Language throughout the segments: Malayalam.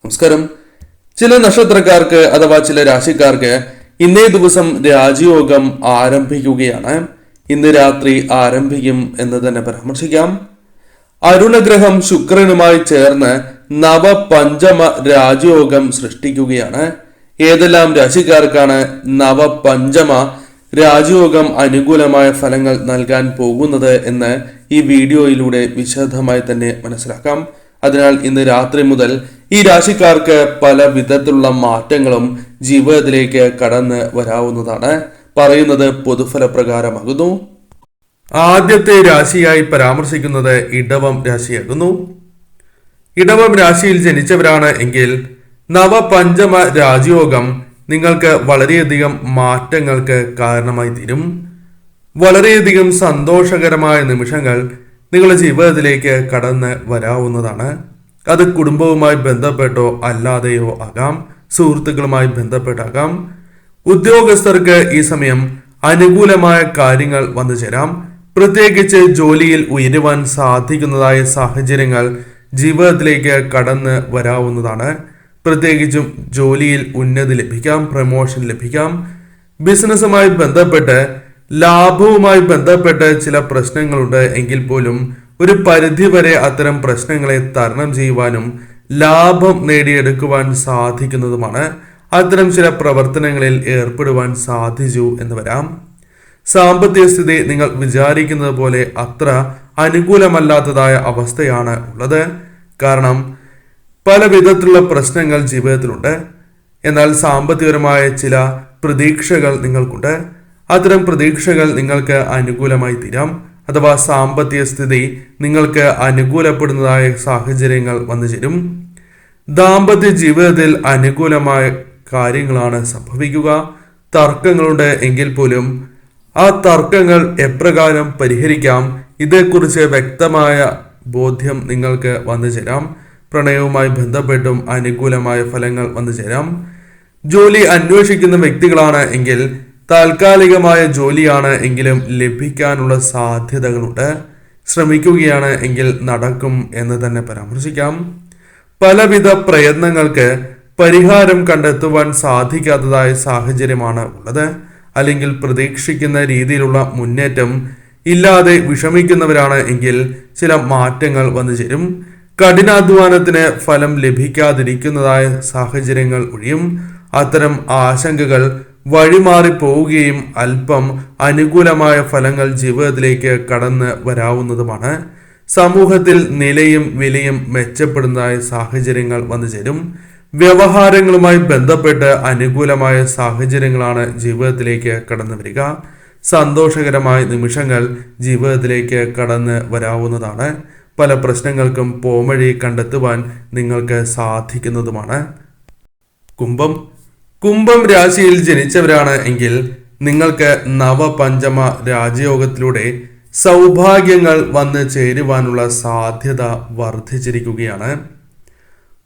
നമസ്കാരം. ചില നക്ഷത്രക്കാർക്ക് അഥവാ ചില രാശിക്കാർക്ക് ഇന്നേ ദിവസം രാജയോഗം ആരംഭിക്കുകയാണ്. ഇന്ന് രാത്രി ആരംഭിക്കും എന്ന് തന്നെ പരാമർശിക്കാം. അരുണഗ്രഹം ശുക്രനുമായി ചേർന്ന് നവപഞ്ചമ രാജയോഗം സൃഷ്ടിക്കുകയാണ്. ഏതെല്ലാം രാശിക്കാർക്കാണ് നവപഞ്ചമ രാജയോഗം അനുകൂലമായ ഫലങ്ങൾ നൽകാൻ പോകുന്നത് എന്ന് ഈ വീഡിയോയിലൂടെ വിശദമായി തന്നെ മനസ്സിലാക്കാം. അതിനാൽ ഇന്ന് രാത്രി മുതൽ ഈ രാശിക്കാർക്ക് പല വിധത്തിലുള്ള മാറ്റങ്ങളും ജീവിതത്തിലേക്ക് കടന്ന് വരാവുന്നതാണ്. പറയുന്നത് പൊതുഫലപ്രകാരമാകുന്നു. ആദ്യത്തെ രാശിയായി പരാമർശിക്കുന്നത് ഇടവം രാശിയാകുന്നു. ഇടവം രാശിയിൽ ജനിച്ചവരാണ് എങ്കിൽ നവപഞ്ചമ രാജയോഗം നിങ്ങൾക്ക് വളരെയധികം മാറ്റങ്ങൾക്ക് കാരണമായി തീരും. വളരെയധികം സന്തോഷകരമായ നിമിഷങ്ങൾ നിങ്ങളുടെ ജീവിതത്തിലേക്ക് കടന്ന് വരാവുന്നതാണ്. അത് കുടുംബവുമായി ബന്ധപ്പെട്ടോ അല്ലാതെയോ ആകാം, സുഹൃത്തുക്കളുമായി ബന്ധപ്പെട്ടാകാം. ഉദ്യോഗസ്ഥർക്ക് ഈ സമയം അനുകൂലമായ കാര്യങ്ങൾ വന്നു ചേരാം. പ്രത്യേകിച്ച് ജോലിയിൽ ഉയരുവാൻ സാധിക്കുന്നതായ സാഹചര്യങ്ങൾ ജീവിതത്തിലേക്ക് കടന്ന് വരാവുന്നതാണ്. പ്രത്യേകിച്ചും ജോലിയിൽ ഉന്നതി ലഭിക്കാം, പ്രമോഷൻ ലഭിക്കാം. ബിസിനസ്സുമായി ബന്ധപ്പെട്ട് ലാഭവുമായി ബന്ധപ്പെട്ട് ചില പ്രശ്നങ്ങളുണ്ട് എങ്കിൽ പോലും ഒരു പരിധിവരെ അത്തരം പ്രശ്നങ്ങളെ തരണം ചെയ്യുവാനും ലാഭം നേടിയെടുക്കുവാൻ സാധിക്കുന്നതുമാണ്. അത്തരം ചില പ്രവർത്തനങ്ങളിൽ ഏർപ്പെടുവാൻ സാധിച്ചു എന്ന് വരാം. സാമ്പത്തിക സ്ഥിതി നിങ്ങൾ വിചാരിക്കുന്നത് പോലെ അത്ര അനുകൂലമല്ലാത്തതായ അവസ്ഥയാണ് ഉള്ളത്. കാരണം പല വിധത്തിലുള്ള പ്രശ്നങ്ങൾ ജീവിതത്തിലുണ്ട്. എന്നാൽ സാമ്പത്തികപരമായ ചില പ്രതീക്ഷകൾ നിങ്ങൾക്കുണ്ട്. അത്തരം പ്രതീക്ഷകൾ നിങ്ങൾക്ക് അനുകൂലമായി തീരാം. അഥവാ സാമ്പത്തിക സ്ഥിതി നിങ്ങൾക്ക് അനുകൂലപ്പെടുന്നതായ സാഹചര്യങ്ങൾ വന്നു ചേരും. ദാമ്പത്യ ജീവിതത്തിൽ അനുകൂലമായ കാര്യങ്ങളാണ് സംഭവിക്കുക. തർക്കങ്ങളുണ്ട് എങ്കിൽ പോലും ആ തർക്കങ്ങൾ എപ്രകാരം പരിഹരിക്കാം ഇതേക്കുറിച്ച് വ്യക്തമായ ബോധ്യം നിങ്ങൾക്ക് വന്നു ചേരാം. പ്രണയവുമായി ബന്ധപ്പെട്ടും അനുകൂലമായ ഫലങ്ങൾ വന്നു ചേരാം. ജോലി അന്വേഷിക്കുന്ന വ്യക്തികളാണ് എങ്കിൽ താൽക്കാലികമായ ജോലിയാണ് എങ്കിലും ലഭിക്കാനുള്ള സാധ്യതകളുണ്ട്. ശ്രമിക്കുകയാണ് എങ്കിൽ നടക്കും എന്ന് തന്നെ പരാമർശിക്കാം. പലവിധ പ്രയത്നങ്ങൾക്ക് പരിഹാരം കണ്ടെത്തുവാൻ സാധിക്കാത്തതായ സാഹചര്യമാണ് ഉള്ളത്. അല്ലെങ്കിൽ പ്രതീക്ഷിക്കുന്ന രീതിയിലുള്ള മുന്നേറ്റം ഇല്ലാതെ വിഷമിക്കുന്നവരാണ് എങ്കിൽ ചില മാറ്റങ്ങൾ വന്നു ചേരും. കഠിനാധ്വാനത്തിന് ഫലം ലഭിക്കാതിരിക്കുന്നതായ സാഹചര്യങ്ങൾ ഒഴിയും. അത്തരം ആശങ്കകൾ വഴിമാറി പോവുകയും അല്പം അനുകൂലമായ ഫലങ്ങൾ ജീവിതത്തിലേക്ക് കടന്ന് വരാവുന്നതുമാണ്. സമൂഹത്തിൽ നിലയും വിലയും മെച്ചപ്പെടുന്നതായ സാഹചര്യങ്ങൾ വന്നു ചേരും. വ്യവഹാരങ്ങളുമായി ബന്ധപ്പെട്ട് അനുകൂലമായ സാഹചര്യങ്ങളാണ് ജീവിതത്തിലേക്ക് കടന്നു വരിക. സന്തോഷകരമായ നിമിഷങ്ങൾ ജീവിതത്തിലേക്ക് കടന്ന് വരാവുന്നതാണ്. പല പ്രശ്നങ്ങൾക്കും പോംവഴി കണ്ടെത്തുവാൻ നിങ്ങൾക്ക് സാധിക്കുന്നതുമാണ്. കുംഭം രാശിയിൽ ജനിച്ചവരാണ് എങ്കിൽ നിങ്ങൾക്ക് നവപഞ്ചമ രാജയോഗത്തിലൂടെ സൗഭാഗ്യങ്ങൾ വന്ന് ചേരുവാനുള്ള സാധ്യത വർദ്ധിച്ചിരിക്കുകയാണ്.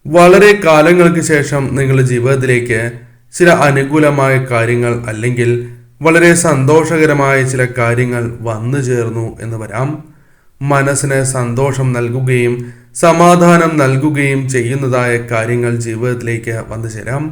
വളരെ കാലങ്ങൾക്ക് ശേഷം നിങ്ങളുടെ ജീവിതത്തിലേക്ക് ചില അനുകൂലമായ കാര്യങ്ങൾ അല്ലെങ്കിൽ വളരെ സന്തോഷകരമായ ചില കാര്യങ്ങൾ വന്നു ചേർന്നു എന്ന് വരാം. മനസ്സിന് സന്തോഷം നൽകുകയും സമാധാനം നൽകുകയും ചെയ്യുന്നതായ കാര്യങ്ങൾ ജീവിതത്തിലേക്ക് വന്നു ചേരാം.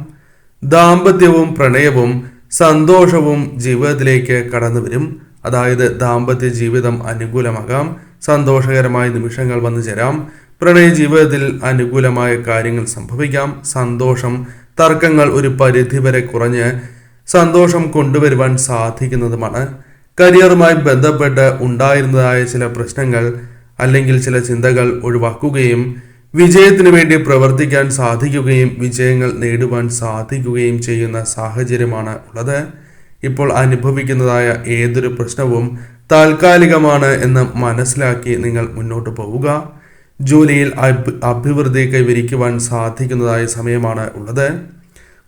ദാമ്പത്യവും പ്രണയവും സന്തോഷവും ജീവിതത്തിലേക്ക് കടന്നു വരും. അതായത് ദാമ്പത്യ ജീവിതം അനുകൂലമാകാം, സന്തോഷകരമായ നിമിഷങ്ങൾ വന്നു ചേരാം. പ്രണയ ജീവിതത്തിൽ അനുകൂലമായ കാര്യങ്ങൾ സംഭവിക്കാം. സന്തോഷം, തർക്കങ്ങൾ ഒരു പരിധിവരെ കുറഞ്ഞ് സന്തോഷം കൊണ്ടുവരുവാൻ സാധിക്കുന്നതുമാണ്. കരിയറുമായി ബന്ധപ്പെട്ട് ഉണ്ടായിരുന്നതായ ചില പ്രശ്നങ്ങൾ അല്ലെങ്കിൽ ചില ചിന്തകൾ ഒഴിവാക്കുകയും വിജയത്തിനു വേണ്ടി പ്രവർത്തിക്കാൻ സാധിക്കുകയും വിജയങ്ങൾ നേടുവാൻ സാധിക്കുകയും ചെയ്യുന്ന സാഹചര്യമാണ് ഉള്ളത്. ഇപ്പോൾ അനുഭവിക്കുന്നതായ ഏതൊരു പ്രശ്നവും താൽക്കാലികമാണ് എന്ന് മനസ്സിലാക്കി നിങ്ങൾ മുന്നോട്ട് പോവുക. ജോലിയിൽ അഭിവൃദ്ധി കൈവരിക്കുവാൻ സാധിക്കുന്നതായ സമയമാണ് ഉള്ളത്.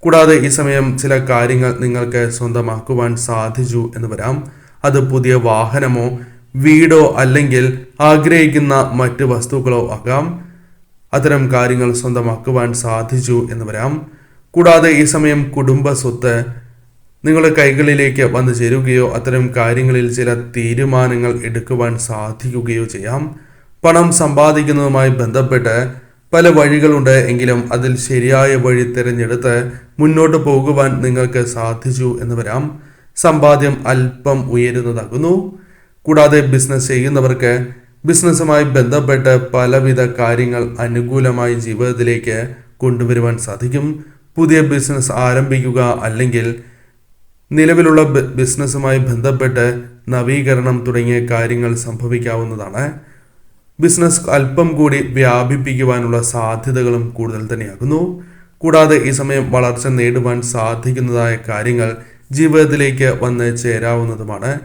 കൂടാതെ ഈ സമയം ചില കാര്യങ്ങൾ നിങ്ങൾക്ക് സ്വന്തമാക്കുവാൻ സാധിച്ചു എന്ന് വരാം. അത് പുതിയ വാഹനമോ വീടോ അല്ലെങ്കിൽ ആഗ്രഹിക്കുന്ന മറ്റ് വസ്തുക്കളോ ആകാം. അത്തരം കാര്യങ്ങൾ സ്വന്തമാക്കുവാൻ സാധിച്ചു എന്ന് വരാം. കൂടാതെ ഈ സമയം കുടുംബ സ്വത്ത് നിങ്ങളുടെ കൈകളിലേക്ക് വന്നു ചേരുകയോ അത്തരം കാര്യങ്ങളിൽ ചില തീരുമാനങ്ങൾ എടുക്കുവാൻ സാധിക്കുകയോ ചെയ്യാം. പണം സമ്പാദിക്കുന്നതുമായി ബന്ധപ്പെട്ട് പല വഴികളുണ്ട് എങ്കിലും അതിൽ ശരിയായ വഴി തിരഞ്ഞെടുത്ത് മുന്നോട്ട് പോകുവാൻ നിങ്ങൾക്ക് സാധിച്ചു എന്ന് വരാം. സമ്പാദ്യം അല്പം ഉയരുന്നതാകുന്നു. കൂടാതെ ബിസിനസ് ചെയ്യുന്നവർക്ക് ബിസിനസ്സുമായി ബന്ധപ്പെട്ട് പലവിധ കാര്യങ്ങൾ അനുകൂലമായി ജീവിതത്തിലേക്ക് കൊണ്ടുവരുവാൻ സാധിക്കും. പുതിയ ബിസിനസ് ആരംഭിക്കുക അല്ലെങ്കിൽ നിലവിലുള്ള ബിസിനസ്സുമായി ബന്ധപ്പെട്ട് നവീകരണം തുടങ്ങിയ കാര്യങ്ങൾ സംഭവിക്കാവുന്നതാണ്. ബിസിനസ് അല്പം കൂടി വ്യാപിപ്പിക്കുവാനുള്ള സാധ്യതകളും കൂടുതൽ തന്നെയാകുന്നു. കൂടാതെ ഈ സമയം വളർച്ച നേടുവാൻ സാധിക്കുന്നതായ കാര്യങ്ങൾ ജീവിതത്തിലേക്ക് വന്ന് ചേരാവുന്നതുമാണ്.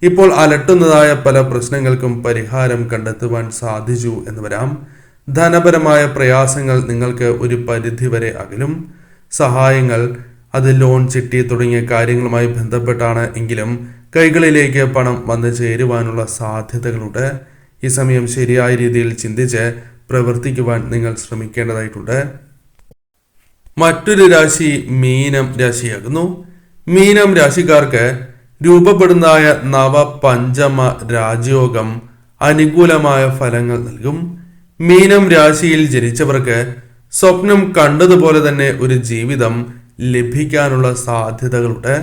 ഇപ്പോൾ അലട്ടുന്നതായ പല പ്രശ്നങ്ങൾക്കും പരിഹാരം കണ്ടെത്തുവാൻ സാധിച്ചു എന്ന് വരാം. ധനപരമായ പ്രയാസങ്ങൾ നിങ്ങൾക്ക് ഒരു പരിധിവരെ അകലും. സഹായങ്ങൾ, അത് ലോൺ, ചിട്ടി തുടങ്ങിയ കാര്യങ്ങളുമായി ബന്ധപ്പെട്ടാണ് എങ്കിലും കൈകളിലേക്ക് പണം വന്നു ചേരുവാനുള്ള സാധ്യതകളുണ്ട്. ഈ സമയം ശരിയായ രീതിയിൽ ചിന്തിച്ച് പ്രവർത്തിക്കുവാൻ നിങ്ങൾ ശ്രമിക്കേണ്ടതായിട്ടുണ്ട്. മറ്റൊരു രാശി മീനം രാശിയാകുന്നു. മീനം രാശിക്കാർക്ക് രൂപപ്പെടുന്നതായ നവപഞ്ചമ രാജയോഗം അനുകൂലമായ ഫലങ്ങൾ നൽകും. മീനം രാശിയിൽ ജനിച്ചവർക്ക് സ്വപ്നം കണ്ടതുപോലെ തന്നെ ഒരു ജീവിതം ലഭിക്കാനുള്ള സാധ്യതകളുണ്ട്.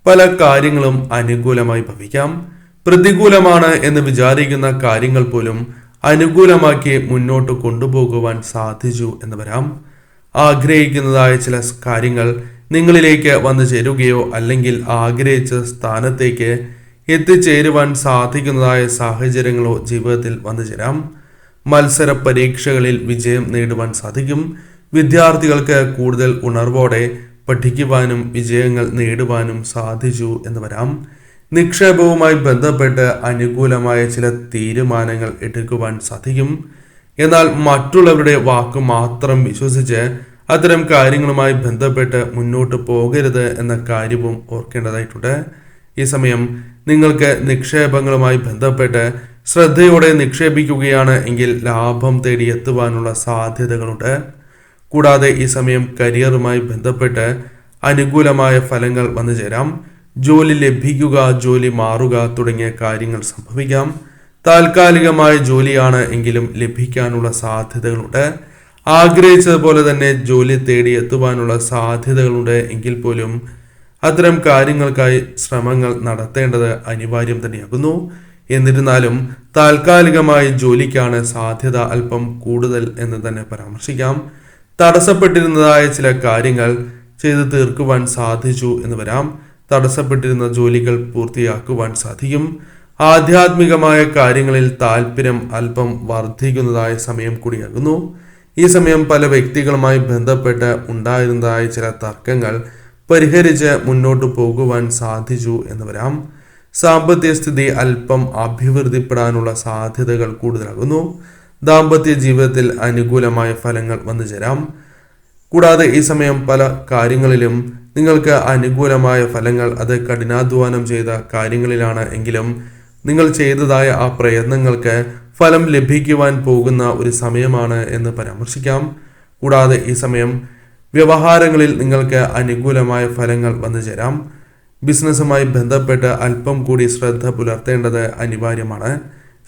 പല കാര്യങ്ങളും അനുകൂലമായി ഭവിക്കാം. പ്രതികൂലമാണ് എന്ന് വിചാരിക്കുന്ന കാര്യങ്ങൾ പോലും അനുകൂലമാക്കി മുന്നോട്ട് കൊണ്ടുപോകുവാൻ സാധിച്ചു എന്ന് വരാം. ആഗ്രഹിക്കുന്നതായ ചില കാര്യങ്ങൾ നിങ്ങളിലേക്ക് വന്നു ചേരുകയോ അല്ലെങ്കിൽ ആഗ്രഹിച്ച സ്ഥാനത്തേക്ക് എത്തിച്ചേരുവാൻ സാധിക്കുന്നതായ സാഹചര്യങ്ങളോ ജീവിതത്തിൽ വന്നു ചേരാം. മത്സര പരീക്ഷകളിൽ വിജയം നേടുവാൻ സാധിക്കും. വിദ്യാർത്ഥികൾക്ക് കൂടുതൽ ഉണർവോടെ പഠിക്കുവാനും വിജയങ്ങൾ നേടുവാനും സാധിച്ചു എന്ന് വരാം. നിക്ഷേപവുമായി ബന്ധപ്പെട്ട് അനുകൂലമായ ചില തീരുമാനങ്ങൾ എടുക്കുവാൻ സാധിക്കും. എന്നാൽ മറ്റുള്ളവരുടെ വാക്ക് മാത്രം വിശ്വസിച്ച് അത്തരം കാര്യങ്ങളുമായി ബന്ധപ്പെട്ട് മുന്നോട്ട് പോകരുത് എന്ന കാര്യവും ഓർക്കേണ്ടതായിട്ടുണ്ട്. ഈ സമയം നിങ്ങൾക്ക് നിക്ഷേപങ്ങളുമായി ബന്ധപ്പെട്ട് ശ്രദ്ധയോടെ നിക്ഷേപിക്കുകയാണ് എങ്കിൽ ലാഭം തേടി എത്തുവാനുള്ള സാധ്യതകളുണ്ട്. കൂടാതെ ഈ സമയം കരിയറുമായി ബന്ധപ്പെട്ട് അനുകൂലമായ ഫലങ്ങൾ വന്നു ചേരാം. ജോലി ലഭിക്കുക, ജോലി മാറുക തുടങ്ങിയ കാര്യങ്ങൾ സംഭവിക്കാം. താൽക്കാലികമായ ജോലിയാണ് എങ്കിലും ലഭിക്കാനുള്ള സാധ്യതകളുണ്ട്. ആഗ്രഹിച്ചതുപോലെ തന്നെ ജോലി തേടി എത്തുവാനുള്ള സാധ്യതകളുണ്ട് എങ്കിൽ പോലും അത്തരം കാര്യങ്ങൾക്കായി ശ്രമങ്ങൾ നടത്തേണ്ടത് അനിവാര്യം തന്നെയാകുന്നു. എന്നിരുന്നാലും താൽക്കാലികമായി ജോലിക്കാണ് സാധ്യത അല്പം കൂടുതൽ എന്ന് തന്നെ പരാമർശിക്കാം. തടസ്സപ്പെട്ടിരുന്നതായ ചില കാര്യങ്ങൾ ചെയ്തു തീർക്കുവാൻ സാധിച്ചു എന്ന് വരാം. തടസ്സപ്പെട്ടിരുന്ന ജോലികൾ പൂർത്തിയാക്കുവാൻ സാധിക്കും. ആധ്യാത്മികമായ കാര്യങ്ങളിൽ താല്പര്യം അല്പം വർദ്ധിക്കുന്നതായ സമയം കൂടിയാകുന്നു. ഈ സമയം പല വ്യക്തികളുമായി ബന്ധപ്പെട്ട് ഉണ്ടായിരുന്നതായ ചില തർക്കങ്ങൾ പരിഹരിച്ച് മുന്നോട്ട് പോകുവാൻ സാധിച്ചു എന്ന് വരാം. സാമ്പത്തിക സ്ഥിതി അല്പം അഭിവൃദ്ധിപ്പെടാനുള്ള സാധ്യതകൾ കൂടുതലാകുന്നു. ദാമ്പത്യ ജീവിതത്തിൽ അനുകൂലമായ ഫലങ്ങൾ വന്നു ചേരാം. കൂടാതെ ഈ സമയം പല കാര്യങ്ങളിലും നിങ്ങൾക്ക് അനുകൂലമായ ഫലങ്ങൾ, അത് കഠിനാധ്വാനം ചെയ്ത കാര്യങ്ങളിലാണ് എങ്കിലും നിങ്ങൾ ചെയ്തതായ ആ പ്രയത്നങ്ങൾക്ക് ഫലം ലഭിക്കുവാൻ പോകുന്ന ഒരു സമയമാണ് എന്ന് പരാമർശിക്കാം. കൂടാതെ ഈ സമയം വ്യവഹാരങ്ങളിൽ നിങ്ങൾക്ക് അനുകൂലമായ ഫലങ്ങൾ വന്നു ചേരാം. ബിസിനസ്സുമായി ബന്ധപ്പെട്ട് അല്പം കൂടി ശ്രദ്ധ പുലർത്തേണ്ടത് അനിവാര്യമാണ്.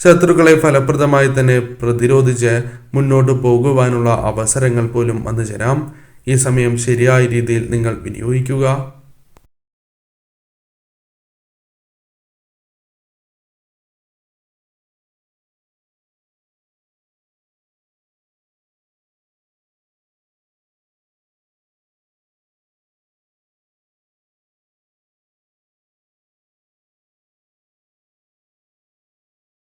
ശത്രുക്കളെ ഫലപ്രദമായി തന്നെ പ്രതിരോധിച്ച് മുന്നോട്ട് പോകുവാനുള്ള അവസരങ്ങൾ പോലും വന്നു ചേരാം. ഈ സമയം ശരിയായ രീതിയിൽ നിങ്ങൾ വിനിയോഗിക്കുക.